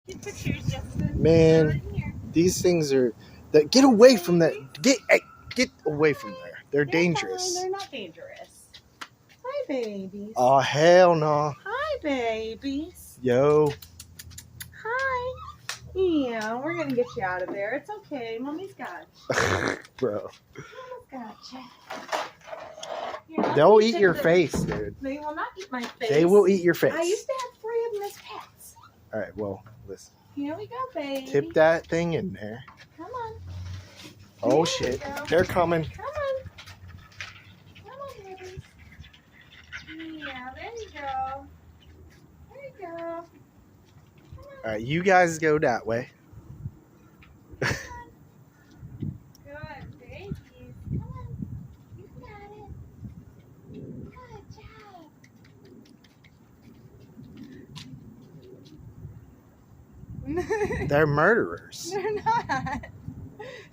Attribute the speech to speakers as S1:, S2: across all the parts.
S1: Pictures, Justin.
S2: Man,
S1: Right here.
S2: these things are. Get away from that. Get away from there. They're dangerous.
S1: Fine. They're not dangerous. Hi, babies.
S2: Oh, hell no.
S1: Hi, babies.
S2: Yo.
S1: Hi. Yeah, we're gonna get you out of there. It's okay. Mommy's got you.
S2: Bro.
S1: Mommy's got you. Here,
S2: They'll eat your face, dude.
S1: They will not eat my face.
S2: They will eat your face.
S1: I used to have 3 of them as pets.
S2: All right, well, listen.
S1: Here we go, baby.
S2: Tip that thing in there.
S1: Come on.
S2: Oh,
S1: Here
S2: shit.
S1: we go.
S2: They're coming.
S1: Come on. Come on, babies. Yeah, there you go. There you go. Come on.
S2: All right, you guys go that way.
S1: Good babies. Come on. You got it. Good job.
S2: They're murderers.
S1: They're not.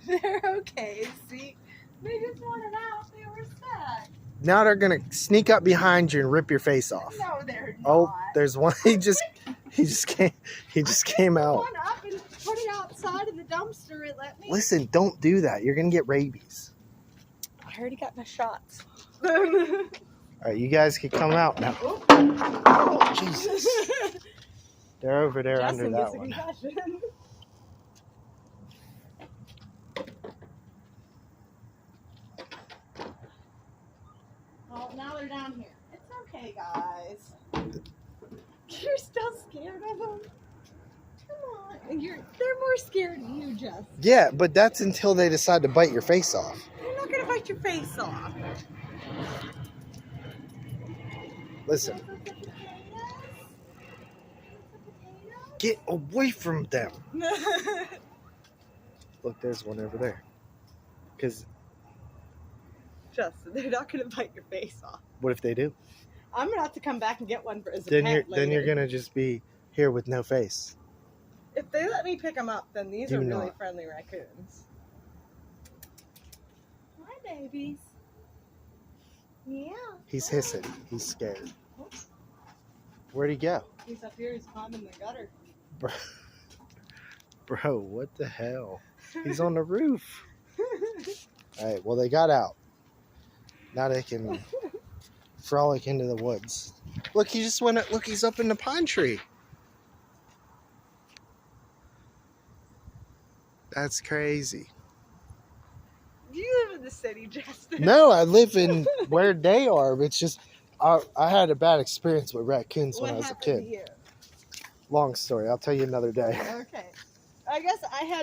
S1: They're okay. See, they just wanted out. They were sad.
S2: Now they're gonna sneak up behind you and rip your face off.
S1: No, they're not.
S2: Oh, there's one. He just came out.
S1: One up and put it outside of the dumpster. It let me.
S2: Listen, don't do that. You're gonna get rabies.
S1: I already got my shots.
S2: All right, you guys can come out now. Oh, Jesus. They're over there
S1: Justin
S2: under that
S1: gets a
S2: one.
S1: concussion. Oh, now they're down here. It's okay, guys. You're still scared of them? Come on. They're more scared of you, Justin.
S2: Yeah, but that's until they decide to bite your face off.
S1: They're not going to bite your face off.
S2: Listen, get away from them. Look, there's one over there. Because
S1: Justin, they're not going to bite your face off.
S2: what if they do?
S1: I'm going to have to come back and get one as a
S2: Then
S1: pet
S2: you're
S1: later.
S2: gonna just be here with no face.
S1: If they let me pick them up, then these
S2: Do
S1: are really
S2: not.
S1: friendly raccoons. Hi, babies. Yeah.
S2: He's hissing. He's scared. Where'd he go?
S1: He's up here. He's climbing the gutter.
S2: Bro, what the hell? He's on the roof. All right, well, they got out. Now they can frolic into the woods. Look, he just went. Look, he's up in the pine tree. That's crazy.
S1: You live in the city, Justin.
S2: No, I live in where they are. It's just I had a bad experience with raccoons when I was a
S1: What happened
S2: kid.
S1: to you?
S2: Long story. I'll tell you another day.
S1: Okay. I guess I had